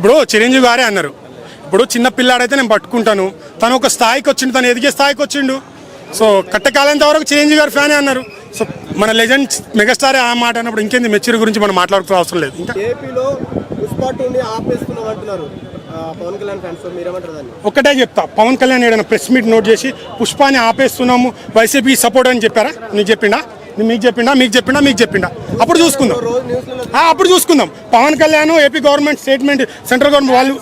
ఇప్పుడు చిరంజీవి గారే అన్నారు, ఇప్పుడు చిన్న పిల్లాడైతే నేను పట్టుకుంటాను, తను ఒక స్థాయికి వచ్చిండు, తను ఎదిగే స్థాయికి వచ్చిండు. సో కట్టకాలంత వరకు చిరంజీవి గారు ఫ్యానే అన్నారు. సో మన లెజెండ్ మెగాస్టారే ఆ మాట అన్నప్పుడు ఇంకేంది మెచ్యూర్ గురించి మనం మాట్లాడుతూ అవసరం లేదు. ఇంకా ఏపీలో పుష్ప 2ని ఆపేస్తున్నాం అంటున్నారు పవన్ కళ్యాణ్ ఫ్యాన్స్, మీరేమంటారు దాన్ని? ఒకటే చెప్తా, పవన్ కళ్యాణ్ ఏదైనా ప్రెస్ మీట్ నోట్ చేసి పుష్పాన్ని ఆపేస్తున్నాము వైసీపీ సపోర్ట్ అని చెప్పారా? మీకు చెప్పిండా? మీకు చెప్పిండా? అప్పుడు చూసుకుందాం. Pawan Kalyan AP government statement central government వాళ్ళు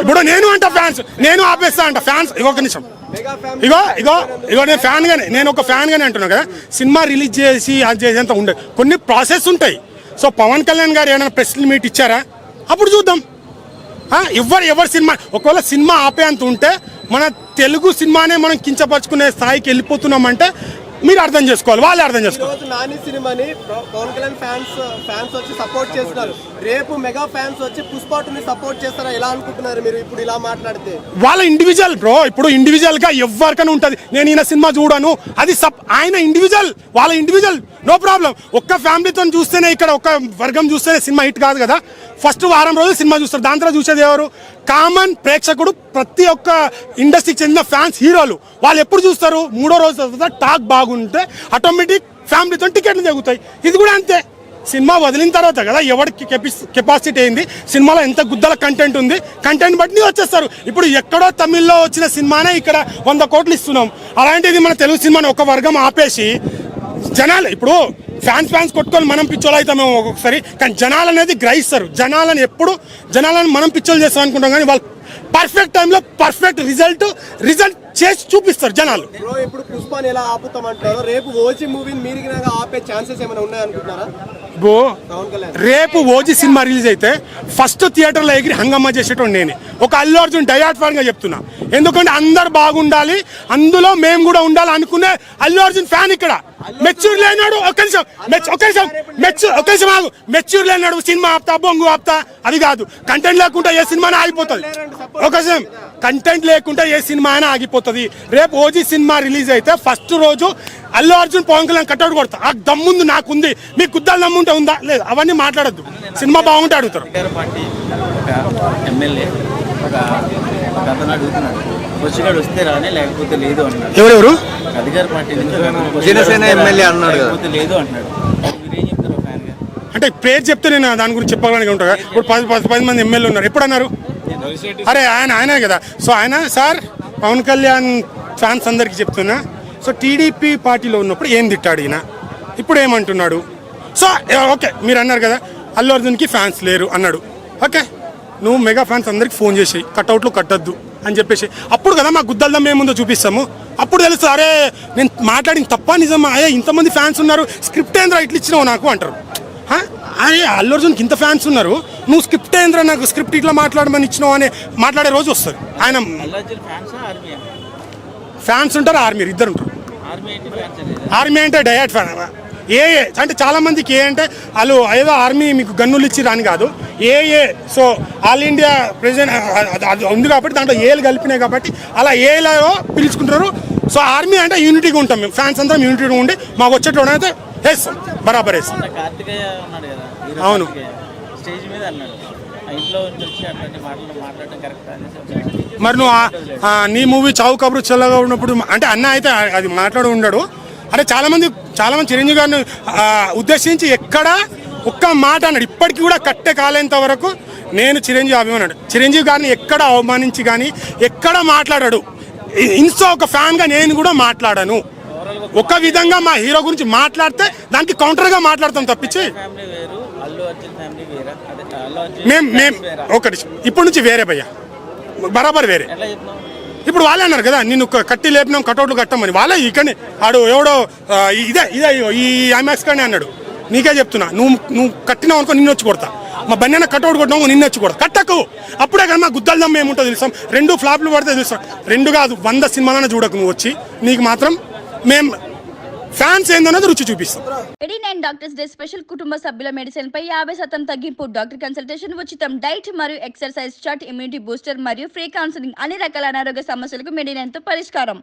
ఇప్పుడు నేను ఆపేస్తా అంట ఫ్యాన్స్. ఒక నిమిషం, ఇగో నేను ఒక ఫ్యాన్ గానే అంటున్నా కదా. సినిమా రిలీజ్ చేసి అది చేసేంత ఉండే కొన్ని ప్రాసెస్ ఉంటాయి. సో పవన్ కళ్యాణ్ గారు ఏమైనా ప్రెస్ మీట్ ఇచ్చారా? అప్పుడు చూద్దాం. ఎవరు సినిమా ఒకవేళ సినిమా ఆపేంత ఉంటే మన తెలుగు సినిమానే మనం కించపరుచుకునే స్థాయికి వెళ్ళిపోతున్నామంటే మీరు అర్థం చేసుకోవాలి, వాళ్ళే అర్థం చేసుకోవాలి. నాని సినిమాని పవన్ కళ్యాణ్ ఫ్యాన్స్ వచ్చి సపోర్ట్ చేస్తున్నారు, రేపు మెగా ఫ్యాన్స్ వచ్చి పుష్ప 2ని సపోర్ట్ చేస్తారా? ఎలా అనుకుంటున్నారు మీరు ఇప్పుడు ఇలా మాట్లాడితే? వాళ్ళ ఇండివిజువల్ బ్రో, ఇప్పుడు ఇండివిజువల్ గా ఎవరికైనా ఉంటది. నేను ఈయన సినిమా చూడను, అది ఆయన ఇండివిజువల్, వాళ్ళ ఇండివిజువల్, నో ప్రాబ్లం. ఒక్క ఫ్యామిలీతో చూస్తేనే, ఇక్కడ ఒక వర్గం చూస్తేనే సినిమా హిట్ కాదు కదా. ఫస్ట్ వారం రోజులు సినిమా చూస్తారు, దాని తర్వాత చూసేది ఎవరు? కామన్ ప్రేక్షకుడు, ప్రతి ఒక్క ఇండస్ట్రీకి చెందిన ఫ్యాన్స్, హీరోలు. వాళ్ళు ఎప్పుడు చూస్తారు? మూడో రోజు తర్వాత టాక్ బాగుంటే ఆటోమేటిక్ ఫ్యామిలీతో టికెట్లు జరుగుతాయి. ఇది కూడా అంతే, సినిమా వదిలిన తర్వాత కదా ఎవరికి కెపాసిటీ అయింది, సినిమాలో ఎంత గుద్దల కంటెంట్ ఉంది, కంటెంట్ బట్టి వచ్చేస్తారు. ఇప్పుడు ఎక్కడో తమిళ్లో వచ్చిన సినిమానే ఇక్కడ 100 కోట్లు ఇస్తున్నాం. అలాంటిది మన తెలుగు సినిమాని ఒక వర్గం ఆపేసి జనాలు, ఇప్పుడు ఫ్యాన్స్ కొట్టుకొని మనం పిచ్చోళ్ళు అవుతామేమో ఒక్కొక్కసారి, కానీ జనాలు అనేది గ్రహిస్తారు. జనాలను మనం పిచ్చోళ్ళు చేస్తాం అనుకుంటాం, కానీ వాళ్ళు పర్ఫెక్ట్ టైంలో పర్ఫెక్ట్ రిజల్ట్ చేసి చూపిస్తారు జనాలు. ఇప్పుడు పుష్పాని ఎలా ఆపుతామంటారు? రేపు ఓజీ మూవీని మీరు ఆపే ఛాన్సెస్ ఏమైనా ఉన్నాయనుకుంటున్నారా? రేపు ఓజీ సినిమా రిలీజ్ అయితే ఫస్ట్ థియేటర్లో ఎగిరి హంగమ్మా చేసేటోడు నేనే. ఒక అల్లు అర్జున్ డయాట్ ఫ్యాన్ గా చెప్తున్నా, ఎందుకంటే అందరు బాగుండాలి, అందులో మేము కూడా ఉండాలి అనుకునే అల్లు అర్జున్ ఫ్యాన్. ఇక్కడ మెచ్యూర్ లేనాడు, మెచ్యూర్ లేనాడు సినిమా ఆపుతా, బొంగు ఆపుతా, అది కాదు. కంటెంట్ లేకుండా ఏ సినిమానే ఆగిపోతుంది. ఒకసారి కంటెంట్ లేకుండా ఏ సినిమా అయినా ఆగిపోతుంది. రేపు ఓజీ సినిమా రిలీజ్ అయితే ఫస్ట్ రోజు అల్లు అర్జున్ పవన్ కళ్యాణ్ కట్అవుట్ కొడతా. ఆ దమ్ముంది, నాకుంది. మీకు గుద్దాల దమ్ముంటే ఉందా? లేదు, అవన్నీ మాట్లాడద్దు. సినిమా బాగుంటే అడుగుతారు. ఎవరెవరు? జనసేన ఎమ్మెల్యే అన్నాడు కదా, లేదు అంటున్నాడు. అంటే పేరు చెప్తే నేను దాని గురించి చెప్పడానికి ఉంటా. ఇప్పుడు 10 మంది ఎమ్మెల్యే ఉన్నారు, ఎప్పుడు అన్నారు? అరే ఆయనే కదా. సో ఆయన సార్ పవన్ కళ్యాణ్ ఫ్యాన్స్ అందరికీ చెప్తున్నా, సో టీడీపీ పార్టీలో ఉన్నప్పుడు ఏం తిట్టాడు ఈయన, ఇప్పుడు ఏమంటున్నాడు? సో ఓకే, మీరు అన్నారు కదా అల్లు అర్జున్కి ఫ్యాన్స్ లేరు అన్నాడు. ఓకే, నువ్వు మెగా ఫ్యాన్స్ అందరికి ఫోన్ చేసి కట్అవుట్లు కట్టద్దు అని చెప్పేసి, అప్పుడు కదా మా గుద్దల్దం ఏముందో చూపిస్తాము. అప్పుడు తెలుసు, అరే నేను మాట్లాడిన తప్ప నిజమా, అయ్యా ఇంతమంది ఫ్యాన్స్ ఉన్నారు, స్క్రిప్ట్ ఏంద్రా ఇట్లా ఇచ్చినావు నాకు అంటారు. అరే అల్లు అర్జున్కి ఇంత ఫ్యాన్స్ ఉన్నారు, నువ్వు స్క్రిప్ట్ ఏంద్రా నాకు స్క్రిప్ట్ ఇట్లా మాట్లాడమని ఇచ్చినావు అని మాట్లాడే రోజు వస్తుంది. ఆయన ఫ్యాన్స్ ఉంటారు, ఆర్మీ ఇద్దరు ఉంటారు. ఆర్మీ అంటే డయాట్ ఫ్యాన్. అంటే చాలా మందికి అంటే వాళ్ళు ఏదో ఆర్మీ మీకు గన్నులు ఇచ్చి రాని కాదు, సో ఆల్ ఇండియా ప్రెసిడెంట్ ఉంది కాబట్టి దాంట్లో ఏలు కలిపినాయి కాబట్టి అలా ఏలో పిలుచుకుంటారు. సో ఆర్మీ అంటే యూనిటీగా ఉంటాం, మేము ఫ్యాన్స్ అందరం యూనిటీగా ఉండి మాకు వచ్చేటోడు అయితే వేస్తాం, బరాబర్ వేస్తాం. అవును, మరి నువ్వు నీ మూవీ చావు కబురు చల్లగా ఉన్నప్పుడు అంటే అన్న అయితే అది మాట్లాడి ఉన్నాడు. అంటే చాలా మంది చిరంజీవి గారిని ఉద్దేశించి ఎక్కడ ఒక్క మాట అన్నాడు. ఇప్పటికీ కూడా కట్టె కాలేంత వరకు నేను చిరంజీవి అభిమానాడు. చిరంజీవి గారిని ఎక్కడ అవమానించి కానీ ఎక్కడ మాట్లాడాడు. ఇన్స్టా ఒక ఫ్యాన్గా నేను కూడా మాట్లాడాను. ఒక విధంగా మా హీరో గురించి మాట్లాడితే దానికి కౌంటర్గా మాట్లాడతాం తప్పించి మేము ఒకటి ఇప్పటి నుంచి వేరే భయ్యా, బరాబర్ వేరే. ఇప్పుడు వాళ్ళే అన్నారు కదా నిన్ను కట్టి లేపినాం కటౌట్లు కట్టమని, వాళ్ళే ఇక్కడ ఆడు ఎవడో ఇదే ఈ ఐమాక్స్ కానీ అన్నాడు. నీకే చెప్తున్నా, నువ్వు కట్టినావు అనుకో నిన్ను వచ్చి కొడతా, మా బండి కటౌట్ కొట్టినావు నిన్ను వచ్చి కొడతా, కట్టకు. అప్పుడే కదా మా గుద్దల్దమ్మ ఏముంటుందో తెలుస్తాం. 2 ఫ్లాప్లు పడితే తెలుస్తాం. 2 కాదు 100 సినిమాలనే చూడకు నువ్వు వచ్చి, నీకు మాత్రం మేము ఫ్యాన్స్ ఏందన్నది రుచి చూపిస్తాం. 89 డాక్టర్స్ డే స్పెషల్ కుటుంబ సభ్యుల మెడిసిన్ పై 50% తగ్గింపు, డాక్టర్ కన్సల్టేషన్ ఉచితం, డైట్ మరియు ఎక్సర్సైజ్ చార్ట్, ఇమ్యూనిటీ బూస్టర్ మరియు ఫ్రీ కౌన్సిలింగ్, అన్ని రకాల అనారోగ్య సమస్యలకు 89 తో పరిష్కారం.